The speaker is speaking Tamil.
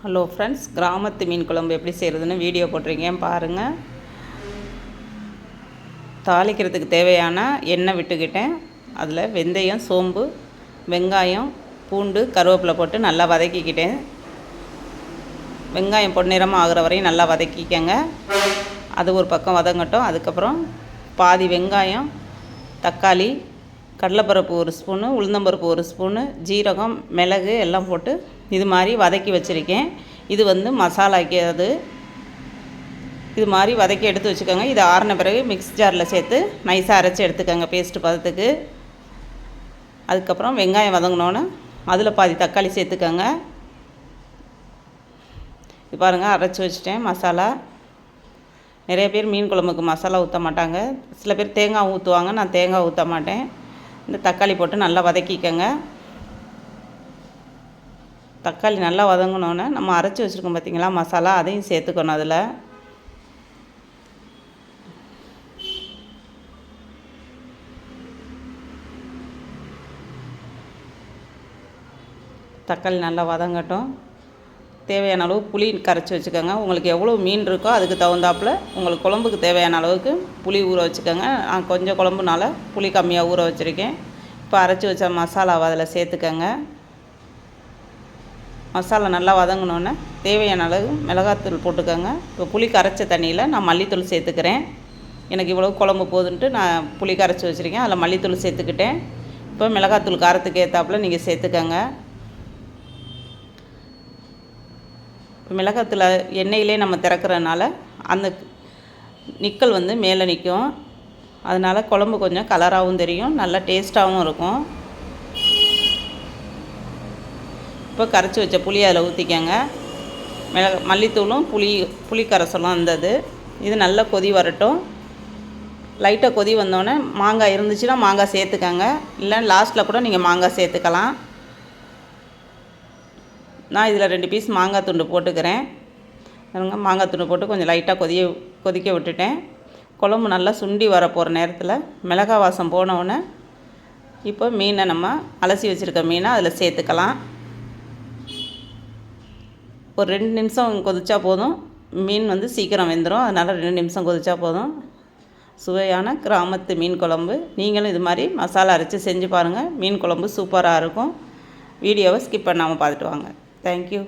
ஹலோ ஃப்ரெண்ட்ஸ், கிராமத்து மீன் குழம்பு எப்படி செய்கிறதுன்னு வீடியோ போட்டிருக்கேன் பாருங்கள். தாளிக்கிறதுக்கு தேவையான எண்ணெய் விட்டுக்கிட்டேன். அதில் வெந்தயம், சோம்பு, வெங்காயம், பூண்டு, கருவேப்பிலை போட்டு நல்லா வதக்கிக்கிட்டேன். வெங்காயம் பொன்னிறமாக ஆகிற வரையும் நல்லா வதக்கிக்கங்க. அது ஒரு பக்கம் வதங்கட்டும். அதுக்கப்புறம் பாதி வெங்காயம், தக்காளி, கடலைப்பருப்பு 1 ஸ்பூனு, உளுந்தம்பருப்பு 1 ஸ்பூனு, ஜீரகம், மிளகு எல்லாம் போட்டு இது மாதிரி வதக்கி வச்சுருக்கேன். இது மசாலாக்கு அது இது மாதிரி வதக்கி எடுத்து வச்சுக்கோங்க. இது ஆறின பிறகு மிக்ஸ் ஜாரில் சேர்த்து நைஸாக அரைச்சி எடுத்துக்கோங்க பேஸ்ட்டு பதத்துக்கு. அதுக்கப்புறம் வெங்காயம் வதங்கினோன்னு அதில் பாதி தக்காளி சேர்த்துக்கோங்க. இது பாருங்கள், அரைச்சி வச்சுட்டேன் மசாலா. நிறைய பேர் மீன் குழம்புக்கு மசாலா ஊற்ற மாட்டாங்க, சில பேர் தேங்காய் ஊற்றுவாங்க. நான் தேங்காய் ஊற்ற மாட்டேன். இந்த தக்காளி போட்டு நல்லா வதக்கிக்கங்க. தக்காளி நல்லா வதங்கினோன்னே நம்ம அரைச்சி வச்சுருக்கோம் பார்த்திங்களா மசாலா, அதையும் சேர்த்துக்கணும். அதில் தக்காளி நல்லா வதங்கட்டும். தேவையான அளவு புளி கரைச்சி வச்சுக்கோங்க. உங்களுக்கு எவ்வளோ மீன் இருக்கோ அதுக்கு தகுந்தாப்பில் உங்களுக்கு குழம்புக்கு தேவையான அளவுக்கு புளி ஊற வச்சுக்கோங்க. நான் கொஞ்சம் குழம்புனால புளி கம்மியாக ஊற வச்சுருக்கேன். இப்போ அரைச்சி வச்ச மசாலாவை அதில் சேர்த்துக்கங்க. மசாலா நல்லா வதங்கினோன்னே தேவையான அளவு மிளகாத்தூள் போட்டுக்கோங்க. இப்போ புளி கரைச்ச தண்ணியில் நான் மல்லித்தூள் சேர்த்துக்கிறேன். எனக்கு இவ்வளோ குழம்பு போதுன்ட்டு நான் புளி கரைச்சி வச்சுருக்கேன். அதில் மல்லித்தூள் சேர்த்துக்கிட்டேன். இப்போ மிளகாத்தூள் காரத்துக்கு ஏற்றாப்புல நீங்கள் சேர்த்துக்கங்க. இப்போ மிளகாத்தூள் எண்ணெயிலே நம்ம திறக்கிறதுனால அந்த நிக்கல் மேலே நிற்கும். அதனால் குழம்பு கொஞ்சம் கலராகவும் தெரியும், நல்லா டேஸ்ட்டாகவும் இருக்கும். இப்போ கரைச்சி வச்ச புளி அதில் ஊற்றிக்கங்க. மல்லித்தூளும் புளி கரைசலும் இருந்தது. இது நல்லா கொதி வரட்டும். லைட்டாக கொதி வந்தோடனே மாங்காய் இருந்துச்சுன்னா மாங்காய் சேர்த்துக்கங்க. இல்லை லாஸ்ட்டில் கூட நீங்கள் மாங்காய் சேர்த்துக்கலாம். நான் இதில் 2 பீஸ் மாங்காய் துண்டு போட்டுக்கிறேன். மாங்காய் துண்டு போட்டு கொஞ்சம் லைட்டாக கொதிக்க விட்டுட்டேன். குழம்பு நல்லா சுண்டி வர போகிற நேரத்தில் மிளகாய் வாசம் போனவுடனே இப்போ மீனை நம்ம அலசி வச்சுருக்க மீனை அதில் சேர்த்துக்கலாம். ஒரு 2 நிமிஷம் கொதிச்சா போதும். மீன் சீக்கிரம் வெந்துடும். அதனால் 2 நிமிஷம் கொதிச்சா போதும். சுவையான கிராமத்து மீன் குழம்பு. நீங்களும் இது மாதிரி மசாலா அரைச்சி செஞ்சு பாருங்கள். மீன் குழம்பு சூப்பராக இருக்கும். வீடியோவை ஸ்கிப் பண்ணாமல் பார்த்துட்டு வாங்க. தேங்க்யூ.